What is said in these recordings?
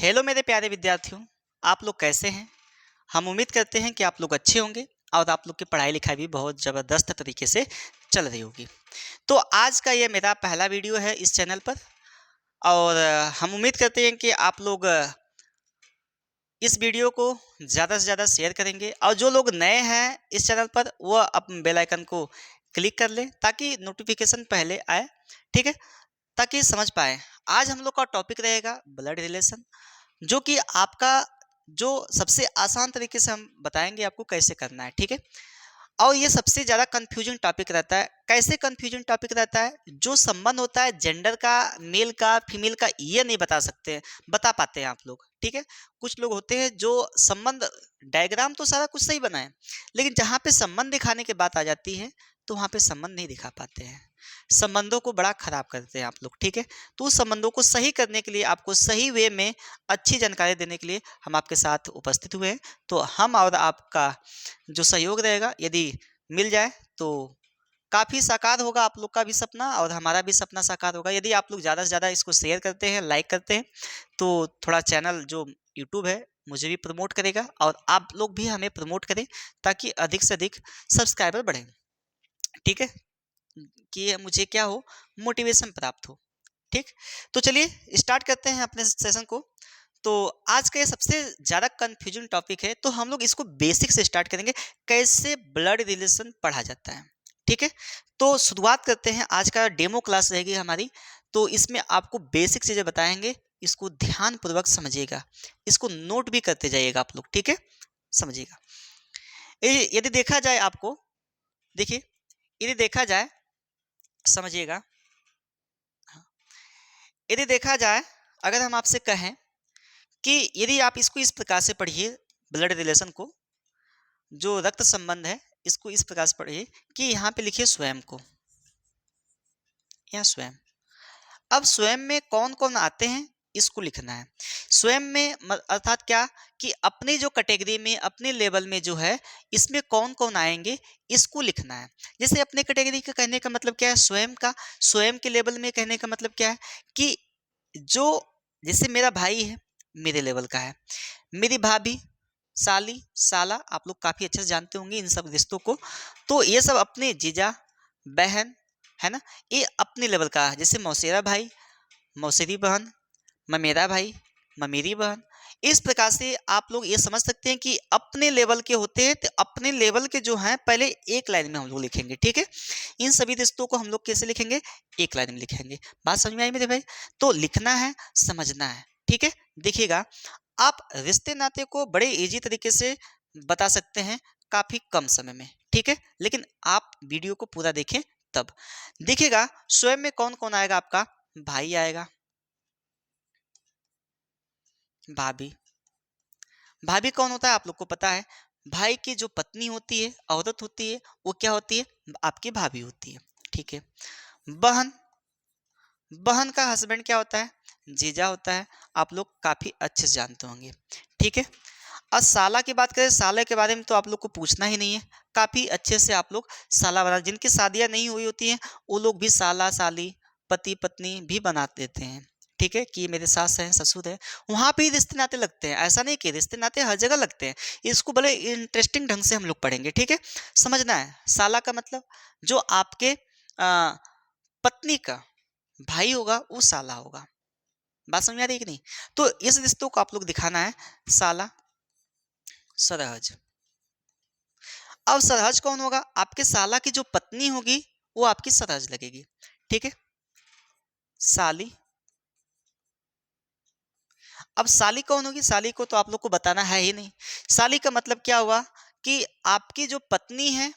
Hello मेरे प्यारे विद्यार्थियों, आप लोग कैसे हैं? हम उम्मीद करते हैं कि आप लोग अच्छे होंगे और आप लोग की पढ़ाई लिखाई भी बहुत ज़बरदस्त तरीके से चल रही होगी। तो आज का ये मेरा पहला वीडियो है इस चैनल पर और हम उम्मीद करते हैं कि आप लोग इस वीडियो को ज़्यादा से ज़्यादा शेयर करेंगे और जो लोग नए हैं इस चैनल पर वो अब बेल आइकन को क्लिक कर लें ताकि नोटिफिकेशन पहले आए, ठीक है? ताकि समझ पाएँ। आज हम लोग का टॉपिक रहेगा ब्लड रिलेशन, जो कि आपका जो सबसे आसान तरीके से हम बताएँगे आपको कैसे करना है, ठीक है? और ये सबसे ज़्यादा कन्फ्यूजिंग टॉपिक रहता है। कैसे कन्फ्यूजिंग टॉपिक रहता है? जो संबंध होता है जेंडर का, मेल का, फीमेल का, ये नहीं बता पाते हैं आप लोग, ठीक है? कुछ लोग होते हैं जो संबंध डायग्राम तो सारा कुछ सही बना है, लेकिन जहाँ पे संबंध दिखाने की बात आ जाती है, तो वहाँ पे संबंध नहीं दिखा पाते हैं। संबंधों को बड़ा खराब करते हैं आप लोग, ठीक है? तो उस संबंधों को सही करने के लिए, आपको सही वे में अच्छी जानकारी देने के लिए हम आपके साथ उपस्थित हुए हैं। तो हम और आपका जो सहयोग रहेगा यदि मिल जाए तो काफ़ी साकार होगा आप लोग का भी सपना और हमारा भी सपना साकार होगा। यदि आप लोग ज़्यादा से ज़्यादा इसको शेयर करते हैं, लाइक करते हैं, तो थोड़ा चैनल जो यूट्यूब है मुझे भी प्रमोट करेगा और आप लोग भी हमें प्रमोट करें ताकि अधिक से अधिक सब्सक्राइबर बढ़ें, ठीक है? कि मुझे क्या हो, मोटिवेशन प्राप्त हो, ठीक? तो चलिए स्टार्ट करते हैं अपने सेशन को। तो आज का ये सबसे ज़्यादा कन्फ्यूजन टॉपिक है, तो हम लोग इसको बेसिक से स्टार्ट करेंगे, कैसे ब्लड रिलेशन पढ़ा जाता है, ठीक है? तो शुरुआत करते हैं, आज का डेमो क्लास रहेगी हमारी, तो इसमें आपको बेसिक चीज़ें बताएँगे, इसको ध्यानपूर्वक समझिएगा, इसको नोट भी करते जाइएगा आप लोग, ठीक है? समझिएगा। यदि देखा जाए आपको, देखिए, यदि देखा जाए, समझिएगा, हाँ, यदि देखा जाए, अगर हम आपसे कहें कि यदि आप इसको इस प्रकार से पढ़िए, ब्लड रिलेशन को, जो रक्त संबंध है, इसको इस प्रकार से पढ़िए कि यहाँ पे लिखिए स्वयं को, यहाँ स्वयं। अब स्वयं में कौन-कौन आते हैं, इसको लिखना है। स्वयं में अर्थात क्या कि अपनी जो कैटेगरी में, अपने लेवल में जो है, इसमें कौन-कौन आएँगे, इसको लिखना है। जैसे अपने कैटेगरी का कहने का मतलब क्या है, स्वयं का, स्वयं के लेवल में कहने का मतलब क्या है कि जो जैसे मेरा भाई है, मेरे लेवल का है, मेरी भाभी, साली, साला, आप लोग काफ़ी अच्छे से जानते होंगे इन सब रिश्तों को। तो ये सब अपने जीजा, बहन, है ना? ये अपने लेवल का है। जैसे मौसेरा भाई, मौसेरी बहन, ममेरा भाई, ममेरी बहन। इस प्रकार से आप लोग ये समझ सकते हैं कि अपने लेवल के होते हैं, तो अपने लेवल के जो हैं पहले एक लाइन में हम लोग लिखेंगे, ठीक है? इन सभी रिश्तों को हम लोग कैसे लिखेंगे? एक लाइन में लिखेंगे। बात समझ में आई मेरे भाई? तो लिखना है, समझना है, ठीक है? देखिएगा, आप रिश्ते-नाते को बड़े ईज़ी तरीके से बता सकते हैं, काफ़ी कम समय में, ठीक है? लेकिन आप वीडियो को पूरा देखें तब। देखिएगा, स्वयं में कौन-कौन आएगा आपका? भाई आएगा, भाभी। भाभी कौन होता है आप लोग को पता है? भाई की जो पत्नी होती है, औरत होती है, वो क्या होती है? आपकी भाभी होती है, ठीक है? बहन, बहन का हस्बैंड क्या होता है? जीजा होता है। आप लोग काफ़ी अच्छे से जानते होंगे, ठीक है? और साला की बात करें, साले के बारे में तो आप लोग को पूछना ही नहीं है। काफ़ी अच्छे से आप लोग साला बना, जिनकी शादियाँ नहीं हुई होती हैं, वो लोग भी साला-साली, पति-पत्नी भी बना देते हैं। ठीक है? कि ये मेरे सास हैं, ससुर हैं, वहाँ पे ही रिश्ते-नाते लगते हैं। ऐसा नहीं कि रिश्ते-नाते हर जगह लगते हैं। इसको बड़े इंटरेस्टिंग ढंग से हम लोग पढ़ेंगे, ठीक है? समझना है, साला का मतलब जो आपके पत्नी का भाई होगा, वो साला होगा। बात समझ में आ रही है कि नहीं? तो इस रिश्तों को आप लोग दिखाना है, साला, सरहज। अब सरहज कौन होगा? आपके साला की जो पत्नी होगी, वो आपकी सरहज लगेगी, ठीक है? साली। अब साली कौन होगी? साली को तो आप लोग को बताना है ही नहीं। साली का मतलब क्या हुआ कि आपकी जो पत्नी है,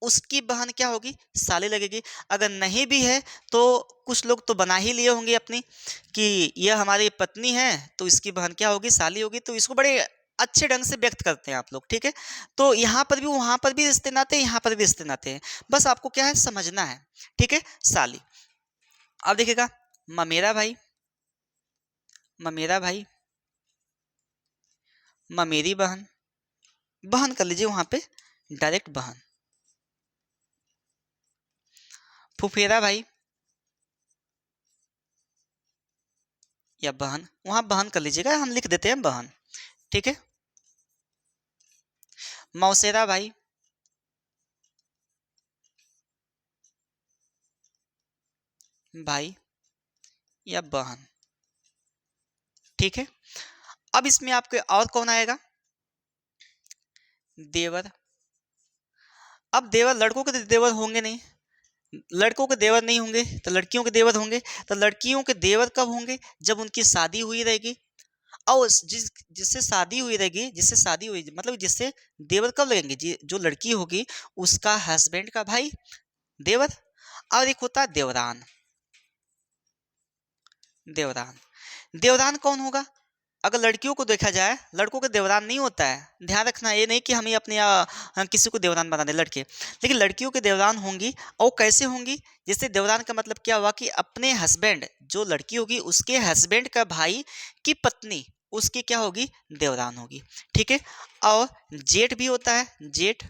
उसकी बहन क्या होगी? साली लगेगी। अगर नहीं भी है, तो कुछ लोग तो बना ही लिए होंगे अपनी कि यह हमारी पत्नी है, तो इसकी बहन क्या होगी? साली होगी। तो इसको बड़े अच्छे ढंग से व्यक्त करते हैं आप लोग, ठीक है? तो यहाँ पर भी, वहाँ पर भी रिश्ते नाते हैं, यहाँ पर भी रिश्ते नाते हैं। बस आपको क्या है, समझना है, ठीक है? साली। अब देखिएगा, ममेरा भाई, ममेरा भाई, ममेरी बहन, बहन कर लीजिए वहाँ पे, डायरेक्ट बहन। फुफेरा भाई, या बहन, वहां बहन कर लीजिएगा, हम लिख देते हैं बहन। ठीक है। मौसेरा भाई, भाई या बहन। ठीक है। अब इसमें आपके और कौन आएगा? देवर। अब देवर, लड़कों के तो देवर होंगे नहीं, लड़कों के देवर नहीं होंगे तो लड़कियों के देवर होंगे। तो लड़कियों के देवर कब होंगे? जब उनकी शादी हुई रहेगी। और जिससे शादी हुई रहेगी, जिससे शादी हुई मतलब जिससे देवर कब लगेंगे? जो लड़की होगी उसका हस्बैंड का भाई, देवर। और एक होता है देवरान। देवरान, देवरान कौन होगा? अगर लड़कियों को देखा जाए, लड़कों का देवरान नहीं होता है। ध्यान रखना, ये नहीं कि हम ही अपने किसी को देवरान बना दें लड़के, लेकिन लड़कियों के देवरान होंगी। और कैसे होंगी? जैसे देवरान का मतलब क्या हुआ कि अपने हस्बैंड, जो लड़की होगी उसके हस्बैंड का भाई की पत्नी, उसकी क्या होगी? देवरान होगी। ठीक है। और जेठ भी होता है, जेठ,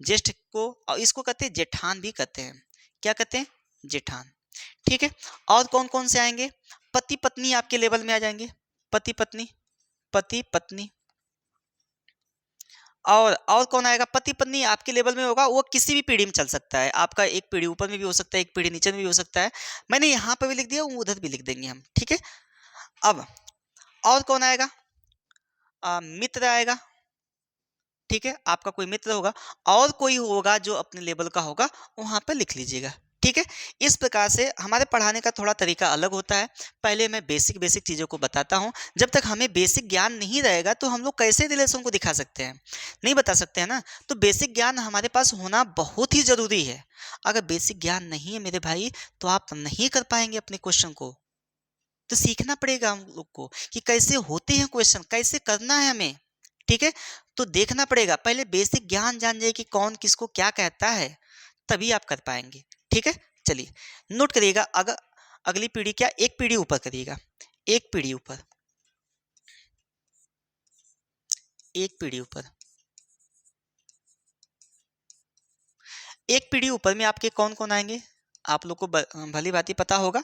ज्येष्ठ को, और इसको कहते हैं जेठान भी कहते हैं। क्या कहते हैं? जेठान। ठीक है। और कौन कौन से आएंगे? पति पत्नी आपके लेवल में आ जाएंगे, पति पत्नी, पति पत्नी। और कौन आएगा? पति पत्नी आपके लेवल में होगा, वो किसी भी पीढ़ी में चल सकता है, आपका एक पीढ़ी ऊपर में भी हो सकता है, एक पीढ़ी नीचे में भी हो सकता है। मैंने यहाँ पे भी लिख दिया, उधर भी लिख देंगे हम। ठीक है। अब और कौन आएगा? मित्र आएगा। ठीक है, आपका कोई मित्र होगा, और कोई होगा जो अपने लेवल का होगा, वहां पर लिख लीजिएगा। ठीक है। इस प्रकार से हमारे पढ़ाने का थोड़ा तरीका अलग होता है। पहले मैं बेसिक बेसिक चीज़ों को बताता हूँ। जब तक हमें बेसिक ज्ञान नहीं रहेगा तो हम लोग कैसे रिलेशन को दिखा सकते हैं? नहीं बता सकते हैं ना। तो बेसिक ज्ञान हमारे पास होना बहुत ही ज़रूरी है। अगर बेसिक ज्ञान नहीं है मेरे भाई, तो आप नहीं कर पाएंगे अपने क्वेश्चन को। तो सीखना पड़ेगा हम लोग को कि कैसे होते हैं क्वेश्चन, कैसे करना है हमें। ठीक है। तो देखना पड़ेगा, पहले बेसिक ज्ञान जान जाए कि कौन किसको क्या कहता है, तभी आप कर पाएंगे। ठीक है। चलिए नोट करिएगा। अगर अगली पीढ़ी, क्या एक पीढ़ी ऊपर करिएगा, एक पीढ़ी ऊपर, एक पीढ़ी ऊपर, एक पीढ़ी ऊपर में आपके कौन कौन आएंगे? आप लोग को भली भांति पता होगा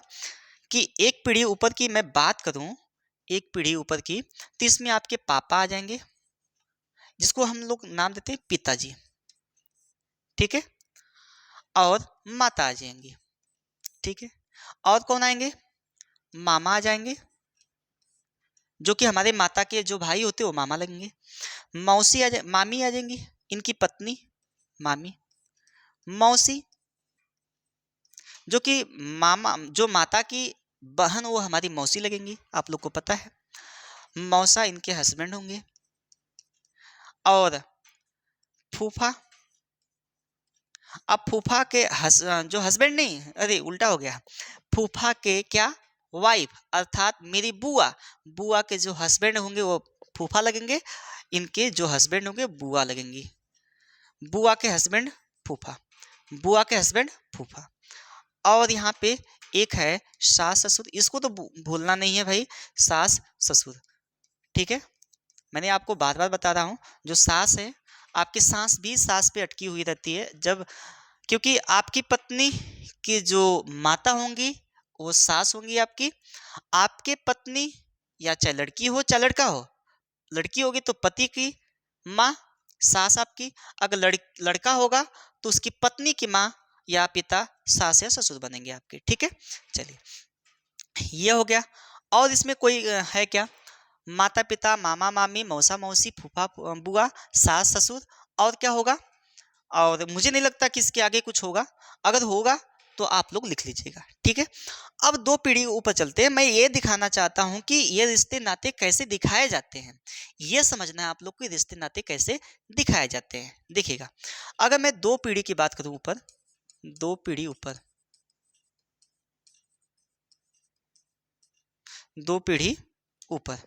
कि एक पीढ़ी ऊपर की मैं बात करूं, एक पीढ़ी ऊपर की, तो इसमें आपके पापा आ जाएंगे, जिसको हम लोग नाम देते हैं पिताजी। ठीक है। और माता आ जाएंगी। ठीक है। और कौन आएंगे? मामा आ जाएंगे, जो कि हमारे माता के जो भाई होते हैं वो मामा लगेंगे। मौसी आ जाए, मामी आ जाएंगी, इनकी पत्नी मामी। मौसी, जो कि मामा, जो माता की बहन, वो हमारी मौसी लगेंगी, आप लोग को पता है। मौसा इनके हस्बैंड होंगे। और फूफा, अब फूफा के जो हस्बैंड नहीं, अरे उल्टा हो गया, फूफा के क्या? वाइफ, अर्थात मेरी बुआ, बुआ के जो हस्बैंड होंगे वो फूफा लगेंगे, इनके जो हस्बैंड होंगे बुआ लगेंगी। बुआ के हस्बैंड फूफा, बुआ के हस्बैंड फूफा। और यहाँ पे एक है सास ससुर, इसको तो भूलना नहीं है भाई, सास ससुर। ठीक है। मैंने आपको बार बार बता रहा हूँ, जो सास है, आपकी सांस भी सास पे अटकी हुई रहती है, जब, क्योंकि आपकी पत्नी की जो माता होंगी वो सास होंगी आपकी। आपके पत्नी, या चाहे लड़की हो चाहे लड़का हो, लड़की होगी तो पति की माँ, सास आपकी। अगर लड़का होगा तो उसकी पत्नी की माँ या पिता, सास या ससुर बनेंगे आपके। ठीक है। चलिए ये हो गया। और इसमें कोई है क्या? माता पिता, मामा मामी, मौसा मौसी, फूफा बुआ, सास ससुर, और क्या होगा? और मुझे नहीं लगता कि इसके आगे कुछ होगा। अगर होगा तो आप लोग लिख लीजिएगा। ठीक है। अब दो पीढ़ी ऊपर चलते हैं। मैं ये दिखाना चाहता हूं कि ये रिश्ते नाते कैसे दिखाए जाते हैं। ये समझना है आप लोग को, रिश्ते नाते कैसे दिखाए जाते हैं। देखिएगा, अगर मैं दो पीढ़ी की बात करूं ऊपर, दो पीढ़ी ऊपर, दो पीढ़ी ऊपर,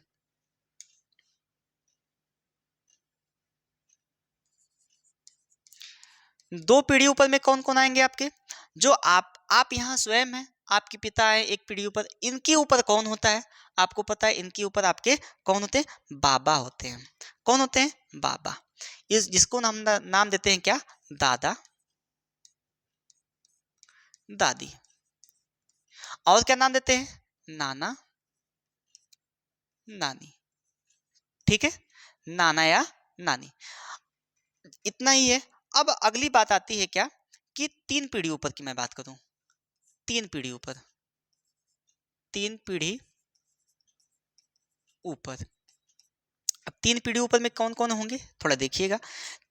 दो पीढ़ी ऊपर में कौन कौन आएंगे आपके? जो आप यहाँ स्वयं हैं, आपके पिता है एक पीढ़ी ऊपर, इनके ऊपर कौन होता है? आपको पता है इनके ऊपर आपके कौन होते हैं? बाबा होते हैं। कौन होते हैं? बाबा। इस जिसको नाम देते हैं क्या? दादा, दादी। और क्या नाम देते हैं? नाना, नानी। ठीक है, नाना या नानी, इतना ही है। अब अगली बात आती है क्या, कि 3 पीढ़ी ऊपर की मैं बात करूं, 3 पीढ़ी ऊपर, 3 पीढ़ी ऊपर। अब 3 पीढ़ी ऊपर में कौन-कौन होंगे, थोड़ा देखिएगा।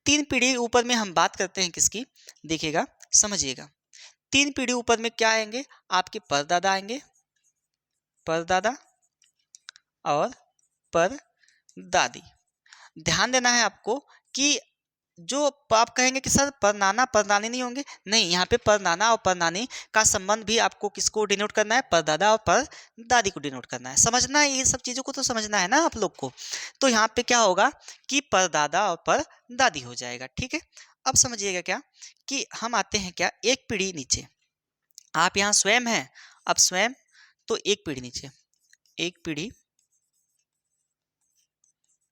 3 पीढ़ी ऊपर में हम बात करते हैं किसकी, देखिएगा, समझिएगा। 3 पीढ़ी ऊपर में क्या आएंगे, आपके परदादा आएंगे, परदादा और परदादी। ध्यान देना है आपको कि जो आप कहेंगे कि सर परनाना परनानी नहीं होंगे, नहीं, यहाँ पे परनाना और परनानी का संबंध भी आपको किसको डिनोट करना है, परदादा और परदादी को डिनोट करना है। समझना है, ये सब चीज़ों को तो समझना है ना आप लोग को। तो यहाँ पे क्या होगा कि परदादा और परदादी हो जाएगा। ठीक है, अब समझिएगा क्या, कि हम आते हैं क्या, एक पीढ़ी नीचे। आप यहाँ स्वयं हैं, अब स्वयं, तो एक पीढ़ी नीचे, एक पीढ़ी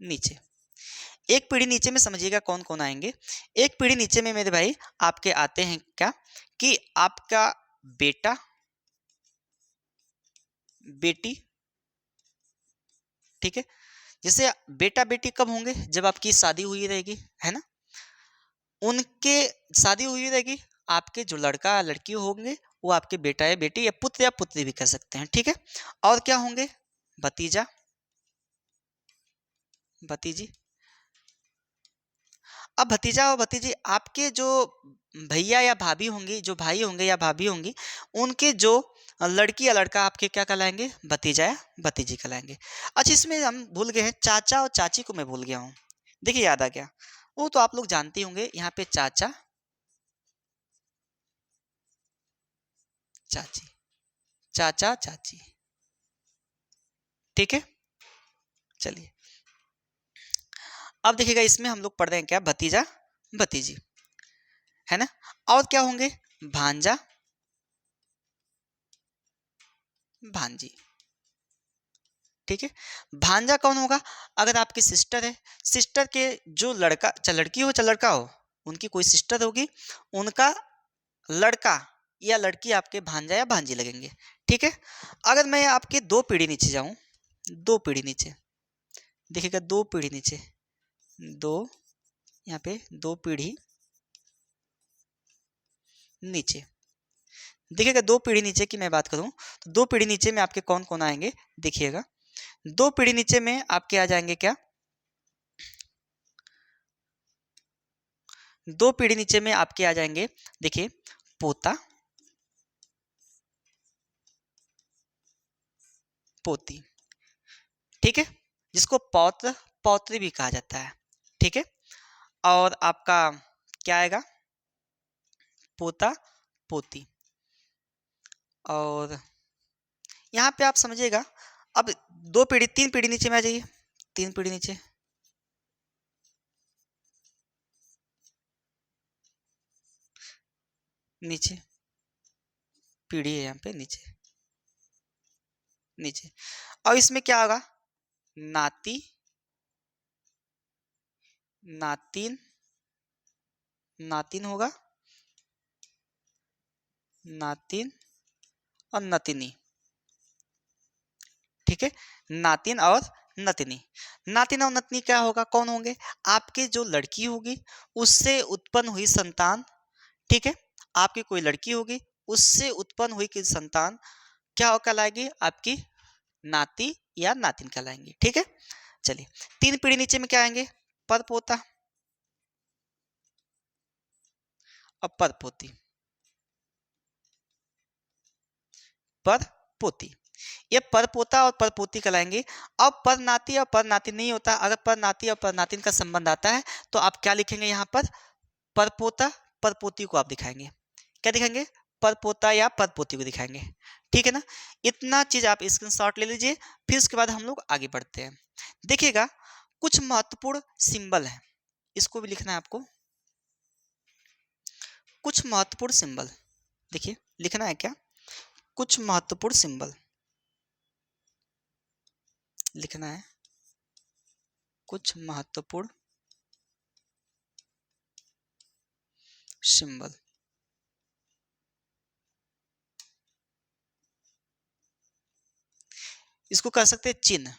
नीचे, एक पीढ़ी नीचे में समझिएगा कौन कौन आएंगे। एक पीढ़ी नीचे में मेरे भाई आपके आते हैं क्या, कि आपका बेटा, बेटी। ठीक है, जैसे बेटा बेटी कब होंगे, जब आपकी शादी हुई रहेगी, है ना, उनके शादी हुई रहेगी, आपके जो लड़का लड़की होंगे वो आपके बेटा या बेटी या पुत्री भी कर सकते हैं। ठीक है, और क्या होंगे, भतीजा भतीजी। अब भतीजा और भतीजी आपके जो भैया या भाभी होंगी, जो भाई होंगे या भाभी होंगी, उनके जो लड़की या लड़का आपके क्या कहलाएंगे, भतीजा या भतीजी कहलाएंगे। अच्छा, इसमें हम भूल गए हैं, चाचा और चाची को मैं भूल गया हूँ। देखिए याद आ गया, वो तो आप लोग जानते होंगे, यहाँ पे चाचा चाची, चाचा चाची। ठीक है, चलिए, अब देखिएगा इसमें हम लोग पढ़ रहे हैं क्या, भतीजा भतीजी, है ना। और क्या होंगे, भांजा भांजी। ठीक है, भांजा कौन होगा, अगर आपकी सिस्टर है, सिस्टर के जो लड़का, चाहे लड़की हो चाहे लड़का हो, उनकी कोई सिस्टर होगी, उनका लड़का या लड़की आपके भांजा या भांजी लगेंगे। ठीक है, अगर मैं आपके 2 पीढ़ी नीचे जाऊं, 2 पीढ़ी नीचे, देखिएगा 2 पीढ़ी नीचे, 2, यहाँ पे 2 पीढ़ी नीचे, देखिएगा 2 पीढ़ी नीचे की मैं बात करूं, तो 2 पीढ़ी नीचे में आपके कौन कौन आएंगे, देखिएगा 2 पीढ़ी नीचे में आपके आ जाएंगे क्या, 2 पीढ़ी नीचे में आपके आ जाएंगे, देखिए, पोता पोती। ठीक है, जिसको पौत्र पौत्री भी कहा जाता है। ठीक है, और आपका क्या आएगा, पोता पोती। और यहाँ पे आप समझिएगा, अब 2 पीढ़ी 3 पीढ़ी नीचे में आ जाइए, 3 पीढ़ी नीचे, नीचे पीढ़ी है, यहाँ पे नीचे नीचे। और इसमें क्या होगा, नाती नातिन, नातिन होगा, नातिन और नतिनी। ठीक है, नातिन और नतिनी, नातिन और नतनी क्या होगा, कौन होंगे, आपके जो लड़की होगी उससे उत्पन्न हुई संतान। ठीक है, आपकी कोई लड़की होगी, उससे उत्पन्न हुई कि संतान क्या कहलाएगी, आपकी नाती या नातिन कहलाएंगी। ठीक है, चलिए, 3 पीढ़ी नीचे में क्या आएंगे, पर पोता और पर पोती, पर पोती, ये परपोता और परपोती कहलाएंगे। अब परनाती और परनाती नहीं होता, अगर परनाती और परनातिन का संबंध आता है तो आप क्या लिखेंगे, यहाँ पर परपोता परपोती को आप दिखाएंगे, क्या दिखाएंगे, परपोता या परपोती को दिखाएंगे। ठीक है ना, इतना चीज आप स्क्रीनशॉट ले लीजिए, फिर उसके बाद हम लोग आगे बढ़ते हैं। देखिएगा, कुछ महत्वपूर्ण सिंबल है, इसको भी लिखना है आपको, कुछ महत्वपूर्ण सिंबल, देखिए लिखना है क्या, कुछ महत्वपूर्ण सिंबल लिखना है, कुछ महत्वपूर्ण सिंबल। इसको कह सकते हैं चिन्ह,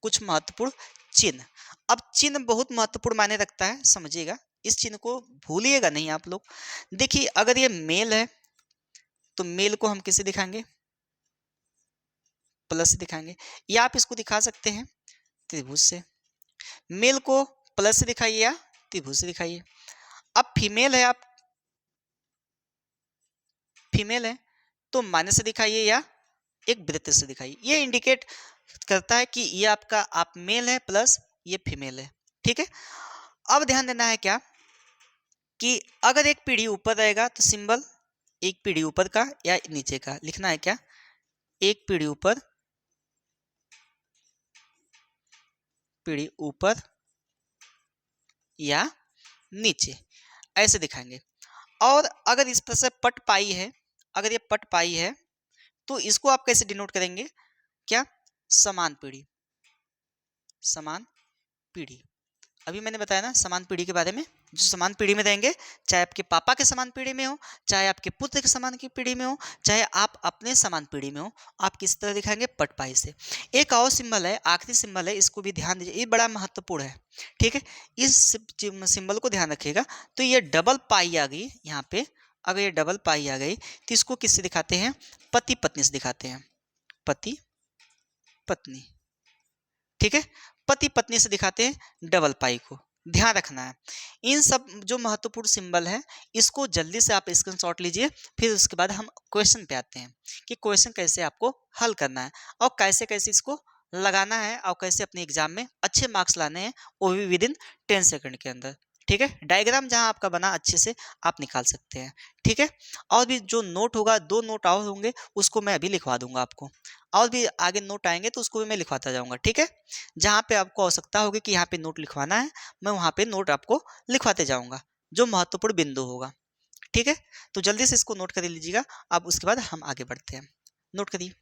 कुछ महत्वपूर्ण चिन्ह। अब चिन्ह बहुत महत्वपूर्ण मायने रखता है, समझिएगा, इस चिन्ह को भूलिएगा नहीं आप लोग। देखिए अगर ये मेल है तो मेल को हम किससे दिखाएंगे, प्लस से दिखाएंगे, या आप इसको दिखा सकते हैं त्रिभुज से। मेल को प्लस से दिखाइए या त्रिभुज से दिखाइए। अब फीमेल है, आप फीमेल है तो माइनस से दिखाइए या एक वृत्त से दिखाइए। ये इंडिकेट करता है कि ये आपका आप मेल है प्लस ये फीमेल है, ठीक है। अब ध्यान देना है क्या कि अगर एक पीढ़ी ऊपर रहेगा तो सिंबल एक पीढ़ी ऊपर का या नीचे का लिखना है क्या, एक पीढ़ी ऊपर, पीढ़ी ऊपर या नीचे, ऐसे दिखाएंगे। और अगर इस तरह से पट पाई है, अगर ये पट पाई है तो इसको आप कैसे डिनोट करेंगे, क्या, समान पीढ़ी, समान पीढ़ी। अभी मैंने बताया ना समान पीढ़ी के बारे में, जो समान पीढ़ी में रहेंगे, चाहे आपके पापा के समान पीढ़ी में हो, चाहे आपके पुत्र के समान की पीढ़ी में हो, चाहे आप अपने समान पीढ़ी में हो, आप किस तरह दिखाएंगे, पटपाई से। एक और सिंबल है, आखिरी सिंबल है, इसको भी ध्यान दीजिए, ये बड़ा महत्वपूर्ण है, ठीक है। इस सिंबल को ध्यान रखिएगा। तो ये डबल पाई आ गई यहाँ पे, अगर ये डबल पाई आ गई तो इसको किससे दिखाते हैं, पति पत्नी से दिखाते हैं, पति पत्नी, ठीक है, पति पत्नी से दिखाते हैं डबल पाई को, ध्यान रखना है। इन सब जो महत्वपूर्ण सिंबल है इसको जल्दी से आप स्क्रीनशॉट लीजिए। फिर उसके बाद हम क्वेश्चन पे आते हैं कि क्वेश्चन कैसे आपको हल करना है और कैसे कैसे इसको लगाना है और कैसे अपने एग्जाम में अच्छे मार्क्स लाने हैं, वो भी विद इन 10 सेकंड के अंदर, ठीक है। डायग्राम जहां आपका बना अच्छे से आप निकाल सकते हैं, ठीक है। और भी जो नोट होगा, 2 नोट और होंगे, उसको मैं अभी लिखवा दूंगा आपको, और भी आगे नोट आएंगे तो उसको भी मैं लिखवाता जाऊंगा, ठीक है। जहाँ पे आपको आवश्यकता होगी कि यहाँ पे नोट लिखवाना है, मैं वहाँ पे नोट आपको लिखवाते जाऊंगा, जो महत्वपूर्ण बिंदु होगा, ठीक है। तो जल्दी से इसको नोट कर लीजिएगा। अब उसके बाद हम आगे बढ़ते हैं, नोट करिए।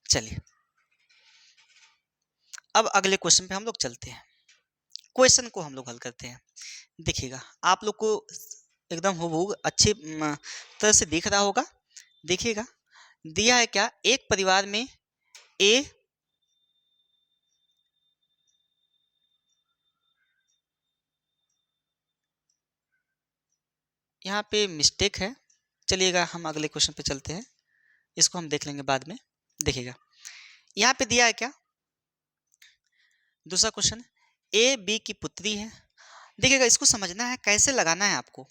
चलिए अब अगले क्वेश्चन पे हम लोग चलते हैं, क्वेश्चन को हम लोग हल करते हैं। देखिएगा आप लोग को एकदम हूबहू अच्छी तरह से दिख रहा होगा। देखिएगा दिया है क्या, एक परिवार में ए, यहाँ पे मिस्टेक है, चलिएगा हम अगले क्वेश्चन पे चलते हैं, इसको हम देख लेंगे बाद में। देखिएगा यहाँ पे दिया है क्या, दूसरा क्वेश्चन, ए बी की पुत्री है। देखिएगा इसको समझना है कैसे लगाना है, आपको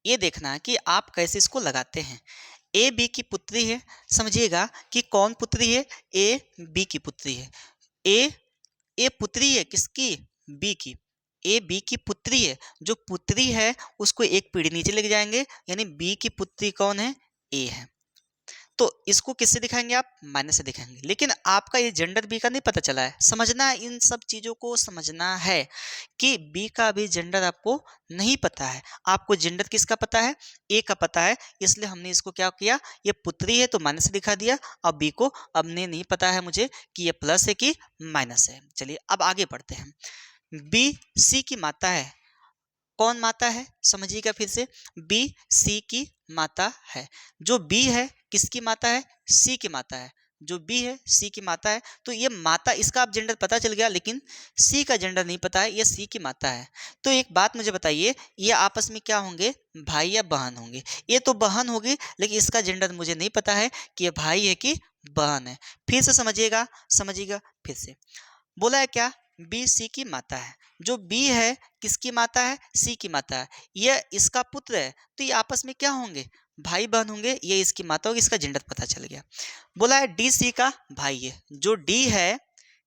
ये देखना है कि आप कैसे इसको लगाते हैं। ए बी की पुत्री है, समझिएगा कि कौन पुत्री है, ए बी की पुत्री है। ए पुत्री है किसकी, बी की, ए बी की पुत्री है, जो पुत्री है उसको एक पीढ़ी नीचे लेके जाएंगे, यानी बी की पुत्री कौन है, ए है। तो इसको किससे दिखाएंगे आप, माइनस से दिखाएंगे। लेकिन आपका ये जेंडर बी का नहीं पता चला है, समझना है, इन सब चीज़ों को समझना है कि बी का भी जेंडर आपको नहीं पता है। आपको जेंडर किसका पता है, ए का पता है, इसलिए हमने इसको क्या किया, ये पुत्री है तो माइनस से दिखा दिया, और बी को अब नहीं पता है मुझे कि ये प्लस है कि माइनस है। चलिए अब आगे बढ़ते हैं। बी सी की माता है, कौन माता है, समझिएगा फिर से, बी सी की माता है। जो बी है किसकी माता है, सी की माता है, जो बी है सी की माता है। तो ये माता, इसका आप जेंडर पता चल गया, लेकिन सी का जेंडर नहीं पता है, ये सी की माता है। तो एक बात मुझे बताइए, ये आपस में क्या होंगे, भाई या बहन होंगे। ये तो बहन होगी, लेकिन इसका जेंडर मुझे नहीं पता है कि ये भाई है कि बहन है। फिर से समझिएगा, समझिएगा फिर से, बोला है क्या, बी सी की माता है। जो बी है किसकी माता है, सी की माता है, यह इसका पुत्र है, तो ये आपस में क्या होंगे, भाई बहन होंगे। ये इसकी माता होगी, इसका जेंडर पता चल गया। बोला है डी सी का भाई है, जो डी है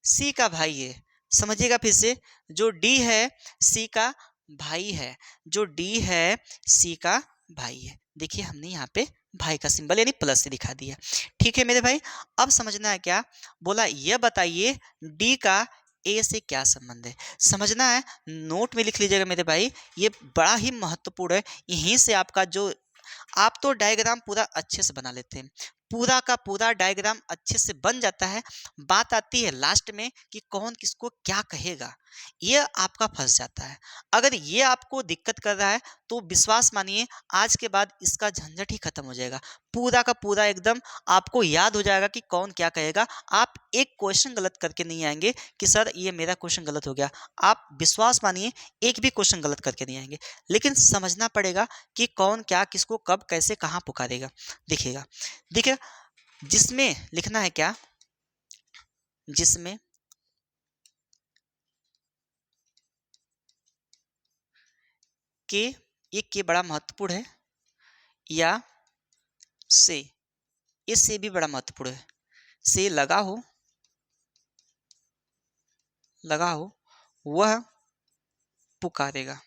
सी का भाई है, समझिएगा फिर से, जो डी है सी का भाई है, जो डी है सी का भाई है। देखिए हमने यहाँ पे भाई का सिंबल यानी प्लस से दिखा दिया, ठीक है मेरे भाई। अब समझना है क्या, बोला यह बताइए डी का ए से क्या संबंध है, समझना है, नोट में लिख लीजिएगा मेरे भाई, ये बड़ा ही महत्वपूर्ण है। यहीं से आपका जो, आप तो डायग्राम पूरा अच्छे से बना लेते हैं, पूरा का पूरा डायग्राम अच्छे से बन जाता है, बात आती है लास्ट में कि कौन किसको क्या कहेगा, ये आपका फंस जाता है। अगर ये आपको दिक्कत कर रहा है तो विश्वास मानिए आज के बाद इसका झंझट ही खत्म हो जाएगा। पूरा का पूरा एकदम आपको याद हो जाएगा कि कौन क्या कहेगा। आप एक क्वेश्चन गलत करके नहीं आएंगे कि सर ये मेरा क्वेश्चन गलत हो गया। आप विश्वास मानिए एक भी क्वेश्चन गलत करके नहीं आएंगे। लेकिन समझना पड़ेगा कि कौन क्या किसको कब कैसे कहाँ पुकारेगा। देखिएगा, देखिए जिसमें लिखना है क्या, जिसमें के, ये के बड़ा महत्वपूर्ण है, या से, ये से भी बड़ा महत्वपूर्ण है। से लगा हो वह पुकारेगा।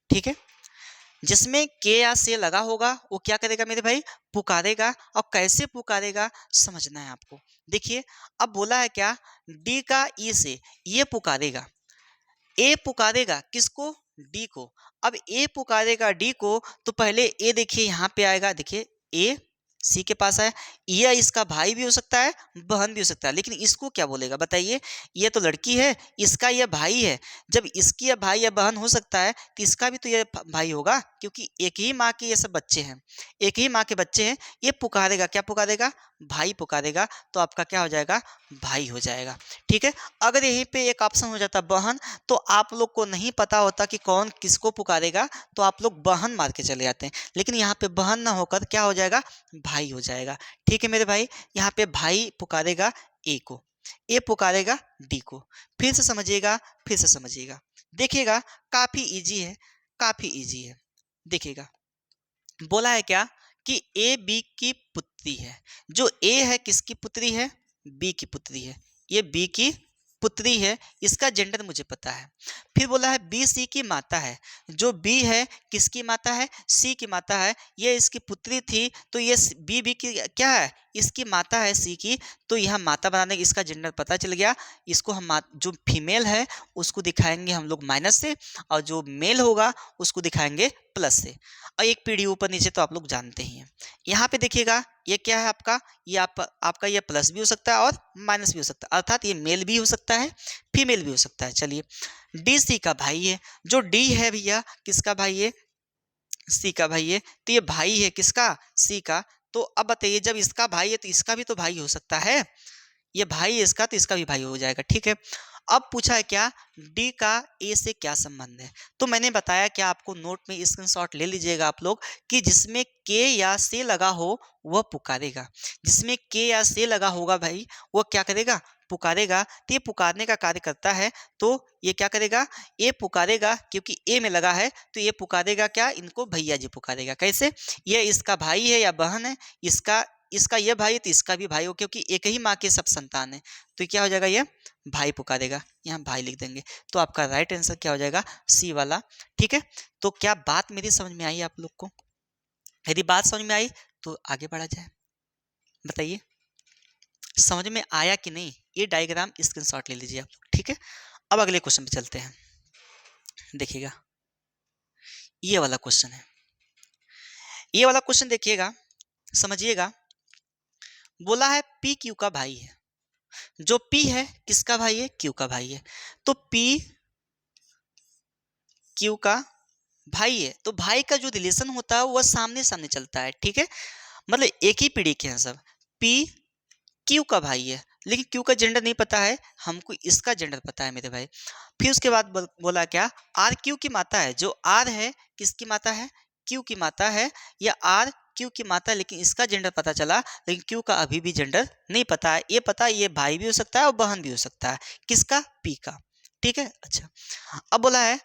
ठीक है, जिसमें के या से लगा होगा वो क्या करेगा मेरे भाई, पुकारेगा। और कैसे पुकारेगा समझना है आपको। देखिए अब बोला है क्या, डी का ई से ये पुकारेगा। ए पुकारेगा किसको, डी को। अब ए पुकारेगा डी को तो पहले ए देखिए यहाँ पे आएगा। देखिए ए सी के पास है, यह इसका भाई भी हो सकता है बहन भी हो सकता है, लेकिन इसको क्या बोलेगा बताइए। ये तो लड़की है, इसका यह भाई है। जब इसकी यह भाई या बहन हो सकता है तो इसका भी तो यह भाई होगा, क्योंकि एक ही माँ के ये सब बच्चे हैं, एक ही माँ के बच्चे हैं। ये पुकारेगा, क्या पुकारेगा, भाई पुकारेगा। तो आपका क्या हो जाएगा, भाई हो जाएगा। ठीक है, अगर यहीं पे एक ऑप्शन हो जाता बहन, तो आप लोग को नहीं पता होता कि कौन किसको पुकारेगा, तो आप लोग बहन मार के चले जाते हैं। लेकिन यहाँ पे बहन ना होकर क्या हो जाएगा, भाई हो जाएगा। ठीक है मेरे भाई, यहाँ पे भाई पुकारेगा ए को, ए पुकारेगा डी को। फिर से समझिएगा, फिर से समझिएगा, देखिएगा काफी इजी है, काफी इजी है। देखिएगा बोला है क्या कि ए बी की पुत्री है। जो ए है किसकी पुत्री है, बी की पुत्री है। ये बी की पुत्री है, इसका जेंडर मुझे पता है। फिर बोला है बी सी की माता है। जो बी है किसकी माता है, सी की माता है। ये इसकी पुत्री थी तो ये बी की क्या है, इसकी माता है सी की। तो यहाँ माता बनाने का इसका जेंडर पता चल गया। इसको हम जो फीमेल है उसको दिखाएंगे हम लोग माइनस से, और जो मेल होगा उसको दिखाएंगे प्लस से। और एक पीढ़ी ऊपर नीचे तो आप लोग जानते ही हैं। यहाँ पे देखिएगा ये क्या है आपका, ये आपका ये प्लस भी हो सकता है और माइनस भी हो सकता है, अर्थात ये मेल भी हो सकता है फीमेल भी हो सकता है। चलिए डी सी का भाई है। जो डी है भैया किसका भाई है, सी का भाई है। तो ये भाई है किसका, सी का। तो अब बताइए जब इसका भाई है तो इसका भी तो भाई हो सकता है। ये भाई है इसका तो इसका भी भाई हो जाएगा। ठीक है, अब पूछा है क्या, डी का ए से क्या संबंध है। तो मैंने बताया क्या आपको, नोट में स्क्रीनशॉट ले लीजिएगा आप लोग, कि जिसमें के या से लगा हो वह पुकारेगा। जिसमें के या से लगा होगा भाई वह क्या करेगा, पुकारेगा। तो ये पुकारने का कार्य करता है। तो ये क्या करेगा, ए पुकारेगा, क्योंकि ए में लगा है तो ये पुकारेगा क्या, इनको भैया जी पुकारेगा। कैसे, ये इसका भाई है या बहन है, इसका इसका ये भाई है तो इसका भी भाई हो, क्योंकि एक ही माँ के सब संतान है। तो क्या हो जाएगा, ये भाई पुकारेगा। यहाँ भाई लिख देंगे। तो आपका राइट आंसर क्या हो जाएगा, सी वाला। ठीक है, तो क्या बात मेरी समझ में आई आप लोग को। यदि बात समझ में आई तो आगे बढ़ा जाए, बताइए समझ में आया कि नहीं। ये डायग्राम स्क्रीनशॉट ले लीजिए आप लोग। ठीक है, अब अगले क्वेश्चन पे चलते हैं। देखिएगा ये वाला क्वेश्चन है, ये वाला क्वेश्चन देखिएगा, समझिएगा। बोला है पी क्यू का भाई है। जो P है किसका भाई है, Q का भाई है। तो P Q का भाई है, तो भाई का जो रिलेशन होता है वह सामने सामने चलता है। ठीक है, मतलब एक ही पीढ़ी के हैं सब। P Q का भाई है, लेकिन Q का जेंडर नहीं पता है हमको, इसका जेंडर पता है मेरे भाई। फिर उसके बाद बोला क्या, R Q की माता है। जो R है किसकी माता है, Q की माता है, या R Q की माता है। लेकिन इसका जेंडर पता चला, लेकिन Q का अभी भी जेंडर नहीं पता है। ये पता है ये भाई भी हो सकता है और बहन भी हो सकता है, किसका, P का। ठीक है, अच्छा अब बोला है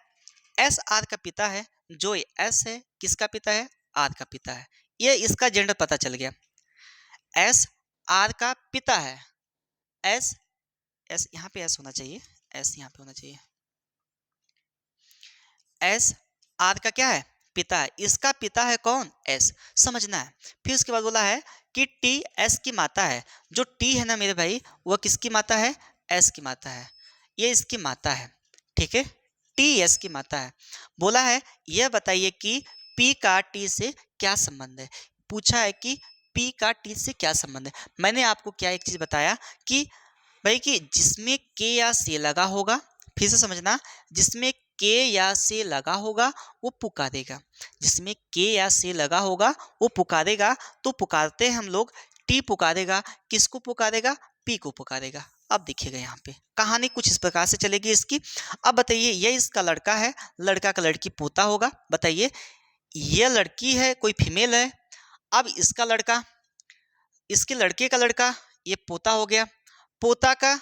S R का पिता है। जो S है किसका पिता है, R का पिता है। ये इसका जेंडर पता चल गया। S R का पिता है, S S यहाँ पे S होना चाहिए, S यहाँ पे होना चाहिए। S R का क्या है, पिता है। इसका पिता है कौन, S, समझना है। फिर उसके बाद बोला है कि T S की माता है। जो T है ना मेरे भाई वह किसकी माता है, S की माता है। ये इसकी माता है। ठीक है, T S की माता है। बोला है यह बताइए कि P का T से क्या संबंध है। पूछा है कि P का T से क्या संबंध है। मैंने आपको क्या एक चीज बताया कि भाई कि जिसमें के या से लगा होगा, फिर से समझना, जिसमें के या से लगा होगा वो पुकारेगा, जिसमें के या से लगा होगा वो पुकारेगा। तो पुकारते हैं हम लोग, टी पुकारेगा, किसको पुकारेगा, पी को पुकारेगा। अब देखिएगा यहाँ पे कहानी कुछ इस प्रकार से चलेगी इसकी। अब बताइए ये इसका लड़का है, लड़का का लड़की पोता होगा। बताइए ये लड़की है कोई फीमेल है, अब इसका लड़का, इसके लड़के का लड़का, ये पोता हो गया, पोता का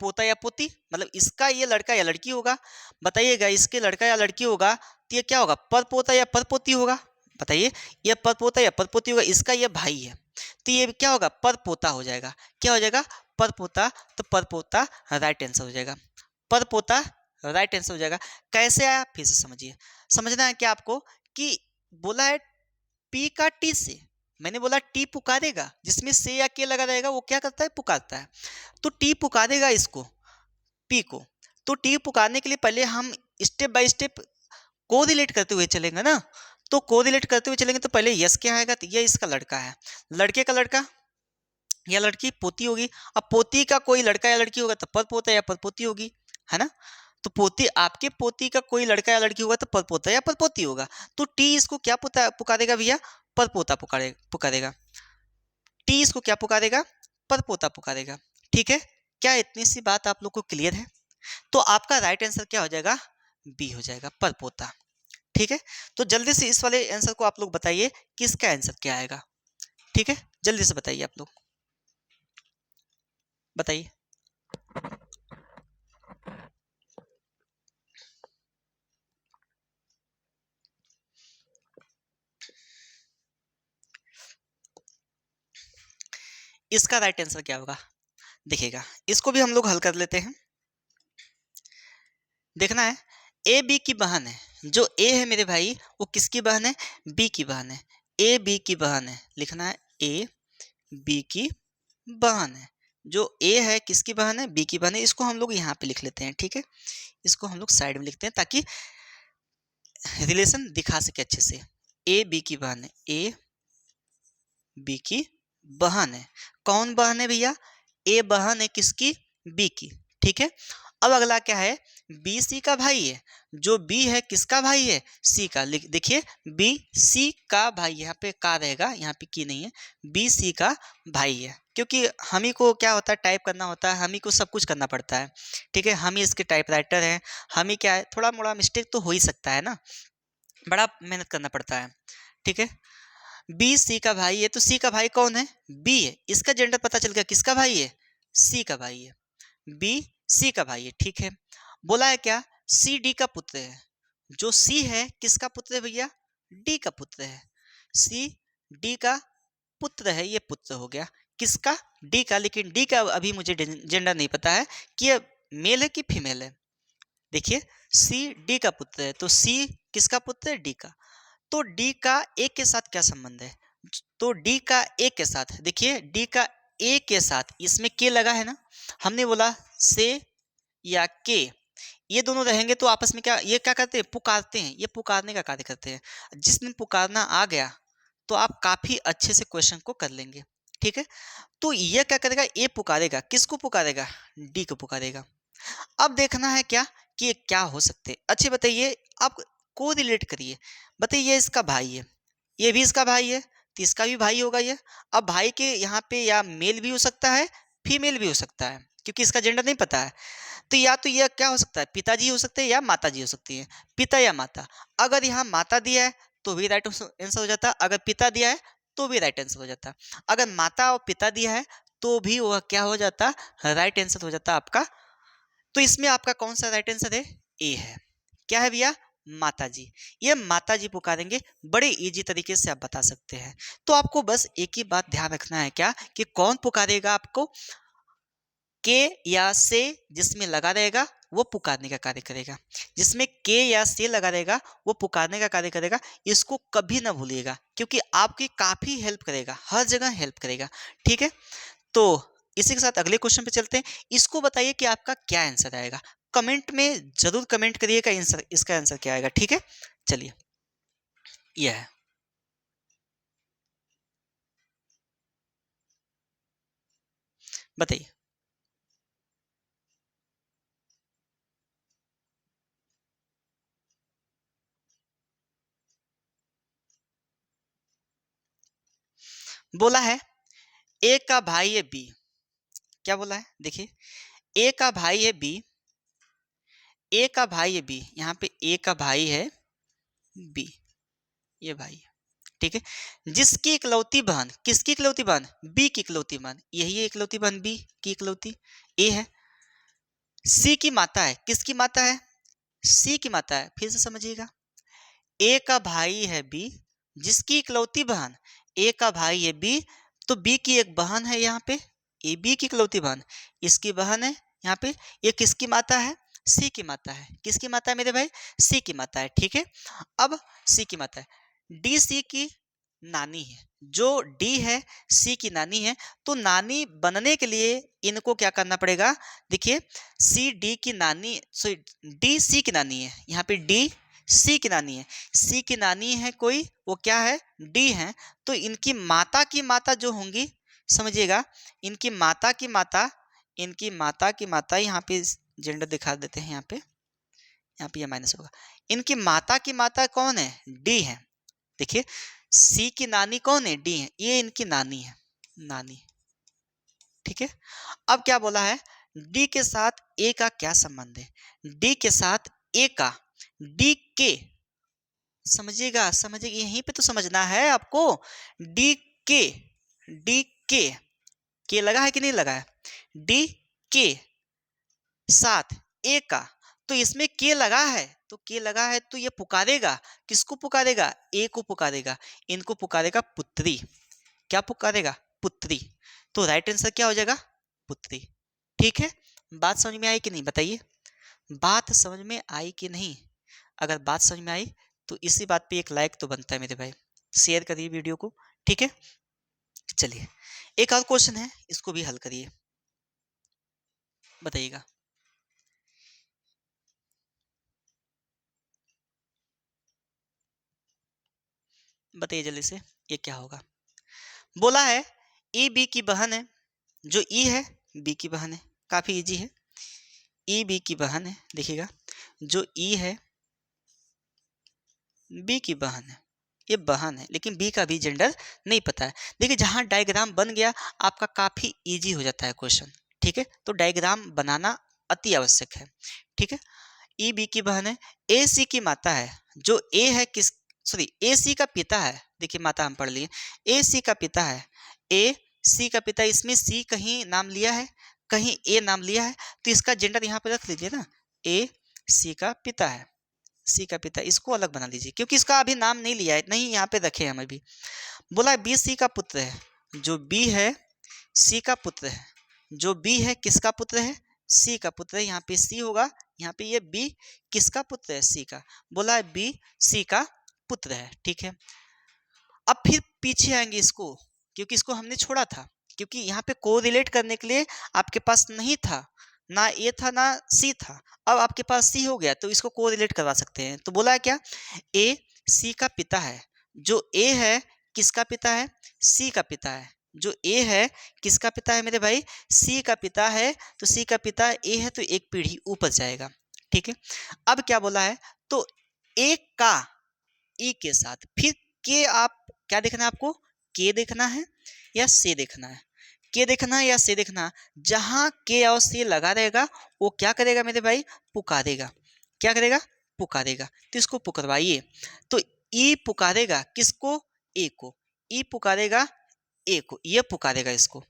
पोता या पोती, मतलब इसका ये लड़का या लड़की होगा। बताइएगा इसके लड़का या लड़की होगा तो ये क्या होगा, पर पोता या पर पोती होगा। बताइए ये पर पोता या पर पोती होगा, इसका ये भाई है तो ये क्या होगा, पर पोता हो जाएगा। क्या हो जाएगा, पर पोता। तो पर पोता राइट आंसर हो जाएगा, पर पोता राइट आंसर हो जाएगा। कैसे आया फिर से समझिए, समझना है क्या आपको कि बोला है पी का टी से, मैंने बोला टी पुकारेगा, जिसमें से या के लगा रहेगा वो क्या करता है, पुकारता है। तो टी पुकारेगा इसको, पी को। तो टी पुकारने के लिए पहले हम स्टेप बाय स्टेप को रिलेट करते हुए चलेंगे ना। तो को रिलेट करते हुए चलेंगे तो पहले यस क्या आएगा, तो ये इसका लड़का है, लड़के का लड़का या लड़की पोती होगी। अब पोती का कोई लड़का या लड़की होगा तो पर पोता या पर पोती होगी, है ना। तो पोती, आपके पोती का कोई लड़का या लड़की होगा तो पर पोता या पर पोती होगा। तो टी इसको क्या पुकारेगा भैया, पर पोता पुकारेगा। टी इसको क्या पुकारेगा, पर पोता पुकारेगा। ठीक है, क्या इतनी सी बात आप लोग को क्लियर है। तो आपका राइट आंसर क्या हो जाएगा, बी हो जाएगा, पर पोता। ठीक है, तो जल्दी से इस वाले आंसर को आप लोग बताइए कि इसका आंसर क्या आएगा। ठीक है, जल्दी से बताइए आप लोग, बताइए। इसका राइट आंसर क्या होगा, देखिएगा इसको भी हम लोग हल कर लेते हैं। देखना है, ए बी की बहन है, जो ए है मेरे भाई वो किसकी बहन है, बी की बहन है। ए बी की बहन है, लिखना है ए बी की बहन है। जो ए है किसकी बहन है, बी की बहन है। इसको हम लोग यहाँ पे लिख लेते हैं, ठीक है, इसको हम लोग साइड में लिखते हैं ताकि रिलेशन दिखा सके अच्छे से। ए बी की बहन है, ए बी की बहन है। कौन बहन है भैया, ए बहन है किसकी, बी की। ठीक है, अब अगला क्या है, बी सी का भाई है। जो बी है किसका भाई है, सी का। देखिए बी सी का भाई, यहाँ पे का रहेगा, यहाँ पे की नहीं है, बी सी का भाई है। क्योंकि हम ही को क्या होता है, टाइप करना होता है, हम ही को सब कुछ करना पड़ता है। ठीक है, हम ही इसके टाइप राइटर हैं, हम ही क्या है, थोड़ा मोड़ा मिस्टेक तो हो ही सकता है ना, बड़ा मेहनत करना पड़ता है। ठीक है, बी सी का भाई है, तो सी का भाई कौन है, बी है। इसका जेंडर पता चल गया, किसका भाई है, सी का भाई है, बी सी का भाई है। ठीक है, बोला है क्या, सी डी का पुत्र है। जो सी है किसका पुत्र है भैया, डी का पुत्र है। सी डी का पुत्र है, ये पुत्र हो गया किसका, डी का। लेकिन डी का अभी मुझे जेंडर नहीं पता है कि ये मेल है कि फीमेल है। देखिए सी डी का पुत्र है, तो सी किसका पुत्र है, डी का। तो डी का ए के साथ क्या संबंध है, तो डी का ए के साथ, देखिए डी का ए के साथ इसमें के लगा है ना, हमने बोला से या के, ये दोनों रहेंगे तो आपस में क्या, ये क्या करते हैं, पुकारते हैं, ये पुकारने का कार्य करते हैं। जिस दिन पुकारना आ गया तो आप काफी अच्छे से क्वेश्चन को कर लेंगे। ठीक है, तो ये क्या करेगा, ए पुकारेगा, किसको पुकारेगा, डी को पुकारेगा। अब देखना है क्या कि ये क्या हो सकते हैं। अच्छे बताइए, आप को रिलेट करिए। बताइए ये इसका भाई है, ये भी इसका भाई है, तो इसका भी भाई होगा ये। अब भाई के यहाँ पे या मेल भी हो सकता है, फीमेल भी हो सकता है, क्योंकि इसका जेंडर नहीं पता है। तो या तो यह क्या हो सकता है, पिताजी हो सकते हैं या माता जी हो सकती हैं, पिता या माता। अगर यहाँ माता दिया है तो भी राइट आंसर हो जाता, अगर पिता दिया है तो भी राइट आंसर हो जाता, अगर माता और पिता दिया है तो भी वह क्या हो जाता, राइट आंसर हो जाता आपका। तो इसमें आपका कौन सा राइट आंसर है, ए है। क्या है भैया, माता जी। ये माता जी पुकारेंगे, बड़े इजी तरीके से आप बता सकते हैं। तो आपको बस एक ही बात ध्यान रखना है क्या, कि कौन पुकारेगा आपको, के या से जिसमें लगा रहेगा वो पुकारने का कार्य करेगा, जिसमें के या से लगा रहेगा वो पुकारने का कार्य करेगा। इसको कभी ना भूलिएगा, क्योंकि आपकी काफी हेल्प करेगा, हर जगह हेल्प करेगा। ठीक है, तो इसी के साथ अगले क्वेश्चन पे चलते हैं। इसको बताइए कि आपका क्या आंसर आएगा, कमेंट में जरूर कमेंट करिएगा आंसर, इसका आंसर क्या आएगा। ठीक है, चलिए यह है, बताइए। बोला है ए का भाई है बी। क्या बोला है, देखिए ए का भाई है बी, ए का भाई है बी, यहाँ पे ए का भाई है बी, ये भाई है, ठीक है। जिसकी इकलौती बहन, किसकी इकलौती बहन, बी की इकलौती बहन, यही है इकलौती बहन बी की इकलौती, ए है। सी की माता है, किसकी माता है, सी की माता है, फिर से समझिएगा। ए का भाई है बी, जिसकी इकलौती बहन, ए का भाई है बी, तो बी की एक बहन है यहाँ पे, ए बी की इकलौती बहन, इसकी बहन है यहाँ पे, ये किसकी माता है, सी की माता है, किसकी माता है मेरे भाई, सी की माता है, ठीक है। अब सी की माता है, डी सी की नानी है, जो डी है सी की नानी है, तो नानी बनने के लिए इनको क्या करना पड़ेगा, देखिए सी डी की नानी, सॉरी डी सी की नानी है, यहाँ पे डी सी की नानी है, सी की नानी है कोई, वो क्या है, डी है, तो इनकी माता की माता जो होंगी, समझिएगा, इनकी माता की माता, इनकी माता की माता, यहाँ पे जेंडर दिखा देते हैं, यहाँ पे ये माइनस होगा, इनकी माता की माता कौन है, डी है, देखिए सी की नानी कौन है, डी है, ये इनकी नानी है, नानी, ठीक है। अब क्या बोला है, डी के साथ ए का क्या संबंध है, डी के साथ ए का, डी के, समझिएगा समझिएगा, यहीं पे तो समझना है आपको, डी के, डी के लगा है कि नहीं लगा है, डी के साथ ए का, तो इसमें के लगा है, तो के लगा है तो ये पुकारेगा, किसको पुकारेगा, ए को पुकारेगा, इनको पुकारेगा पुत्री, क्या पुकारेगा, पुत्री, तो राइट आंसर क्या हो जाएगा, पुत्री, ठीक है। बात समझ में आई कि नहीं बताइए, बात समझ में आई कि नहीं, अगर बात समझ में आई तो इसी बात पे एक लाइक तो बनता है मेरे भाई, शेयर करिए वीडियो को, ठीक है। चलिए एक और क्वेश्चन है, इसको भी हल करिए, बताइएगा। बताइए जल्दी से, ये क्या होगा। बोला है ई बी की बहन है, जो ई है बी की बहन है, काफी इजी है, ई बी की बहन है, देखिएगा जो ई है बी की बहन है, ये बहन है, लेकिन बी का भी जेंडर नहीं पता है। देखिए जहां डायग्राम बन गया आपका काफी इजी हो जाता है क्वेश्चन, ठीक है, तो डायग्राम बनाना अति आवश्यक है, ठीक है। ई बी की बहन है, ए सी की माता है, जो ए है किस, सॉरी ए सी का पिता है, देखिए माता हम पढ़ लिए, ए सी का पिता है, ए सी का पिता, इसमें सी कहीं नाम लिया है, कहीं ए नाम लिया है, तो इसका जेंडर यहाँ पे रख लीजिए ना, ए सी का पिता है, सी का पिता, इसको अलग बना लीजिए क्योंकि इसका अभी नाम नहीं लिया है, नहीं यहाँ पे रखे हम अभी। बोला बी सी का पुत्र है, जो बी है सी का पुत्र है, जो बी है किसका पुत्र है, सी का पुत्र है, यहाँ पे सी होगा, यहाँ पे ये बी किसका पुत्र है, सी का, बोला है बी सी का पुत्र है, ठीक है। अब फिर पीछे आएंगे इसको, क्योंकि इसको हमने छोड़ा था, क्योंकि यहाँ पे को रिलेट करने के लिए आपके पास नहीं था, ना ए था ना सी था, अब आपके पास सी हो गया तो इसको को रिलेट करवा सकते हैं। तो बोला है क्या, ए सी का पिता है, जो ए है किसका पिता है, सी का पिता है, जो ए है किसका पिता है मेरे भाई, सी का पिता है, तो सी का पिता ए है तो एक पीढ़ी ऊपर जाएगा, ठीक है। अब क्या बोला है, तो ए का ई के साथ, फिर के, आप क्या देखना है आपको, के देखना है या से देखना है, के देखना है या से देखना है, जहां के और से लगा रहेगा वो क्या करेगा मेरे भाई, पुकारेगा, क्या करेगा, पुकारेगा, तो इसको पुकारवाइए, तो ई पुकारेगा किसको, ए को, ई पुकारेगा ए को, ये पुकारेगा इसको,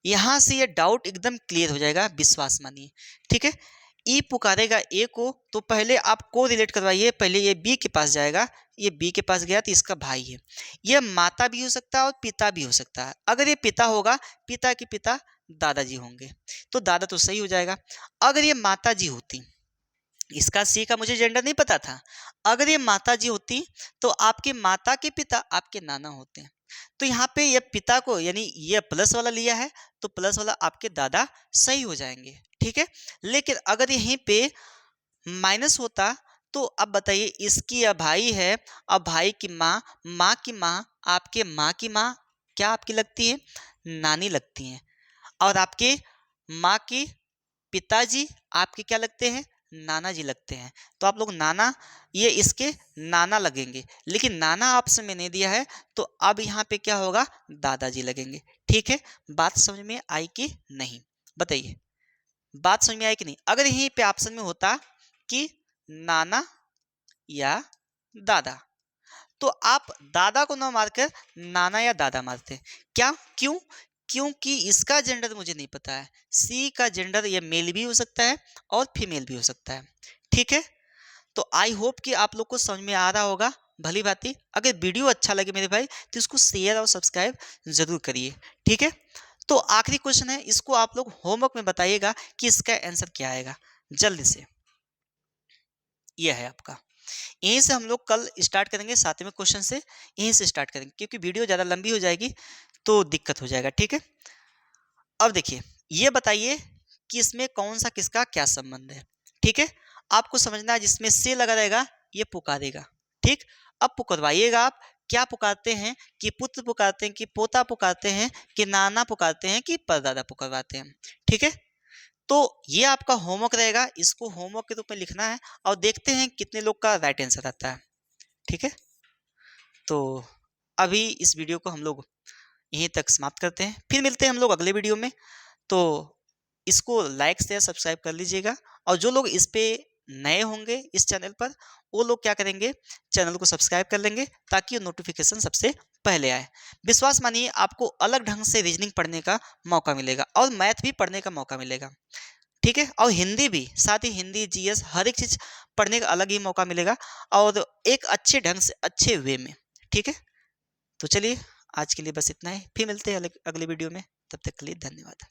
यहां से ये डाउट एकदम क्लियर हो जाएगा, विश्वास मानिए, ठीक है। ई पुकारेगा ए को, तो पहले आप को रिलेट करवाइए, पहले ये बी के पास जाएगा, ये बी के पास गया तो इसका भाई है, ये माता भी हो सकता है और पिता भी हो सकता है, अगर ये पिता होगा, पिता के पिता दादाजी होंगे, तो दादा तो सही हो जाएगा। अगर ये माता जी होती, इसका सी का मुझे जेंडर नहीं पता था, अगर ये माता जी होती तो आपके माता के पिता आपके नाना होते हैं, तो यहाँ पे ये पिता को, यानी ये प्लस वाला लिया है तो प्लस वाला आपके दादा सही हो जाएंगे, ठीक है। लेकिन अगर यहीं पे माइनस होता तो अब बताइए, इसकी अब भाई है, अब भाई की माँ, माँ की माँ, आपके माँ की माँ क्या आपकी लगती है, नानी लगती हैं, और आपके माँ की पिताजी आपके क्या लगते हैं, नाना जी लगते हैं, तो आप लोग नाना, ये इसके नाना लगेंगे, लेकिन नाना ऑप्शन में नहीं दिया है, तो अब यहाँ पे क्या होगा, दादाजी लगेंगे। ठीक है, बात समझ में आई कि नहीं, बताइए, बात समझ में आई कि नहीं। अगर यहीं पे ऑप्शन में होता कि नाना या दादा, तो आप दादा को ना मारकर नाना या दादा मारते। क्या, क्यों? क्योंकि इसका जेंडर मुझे नहीं पता है। सी का जेंडर ये मेल भी हो सकता है और फीमेल भी हो सकता है। ठीक है, तो आई होप कि आप लोग को समझ में आ रहा होगा भली भांति। अगर वीडियो अच्छा लगे मेरे भाई तो इसको शेयर और सब्सक्राइब जरूर करिए। ठीक है, तो आखिरी क्वेश्चन है, इसको आप लोग होमवर्क में बताइएगा कि इसका आंसर क्या आएगा जल्दी से। यह है आपका, यहीं से हम लोग कल स्टार्ट करेंगे 7वें क्वेश्चन से, यहीं से स्टार्ट करेंगे क्योंकि वीडियो ज़्यादा लंबी हो जाएगी तो दिक्कत हो जाएगा। ठीक है, अब देखिए, ये बताइए कि इसमें कौन सा किसका क्या संबंध है। ठीक है, आपको समझना है, जिसमें से लगा रहेगा ये पुकारेगा। ठीक, अब पुकारवाइएगा आप, क्या पुकारते हैं, कि पुत्र पुकारते हैं, कि पोता पुकारते हैं, कि नाना पुकारते हैं, कि परदादा पुकारवाते हैं। ठीक है, तो ये आपका होमवर्क रहेगा, इसको होमवर्क के रूप में लिखना है और देखते हैं कितने लोग का राइट आंसर आता है। ठीक है, तो अभी इस वीडियो को हम लोग यहीं तक समाप्त करते हैं, फिर मिलते हैं हम लोग अगले वीडियो में। तो इसको लाइक शेयर सब्सक्राइब कर लीजिएगा, और जो लोग इस पे नए होंगे इस चैनल पर, वो लोग क्या करेंगे, चैनल को सब्सक्राइब कर लेंगे ताकि नोटिफिकेशन सबसे पहले आए। विश्वास मानिए, आपको अलग ढंग से रीजनिंग पढ़ने का मौका मिलेगा और मैथ भी पढ़ने का मौका मिलेगा। ठीक है, और हिंदी भी, साथ ही हिंदी, जीएस, हर एक चीज़ पढ़ने का अलग ही मौका मिलेगा, और एक अच्छे ढंग से, अच्छे वे में। ठीक है, तो चलिए आज के लिए बस इतना ही, फिर मिलते हैं अगले वीडियो में, तब तक के लिए धन्यवाद।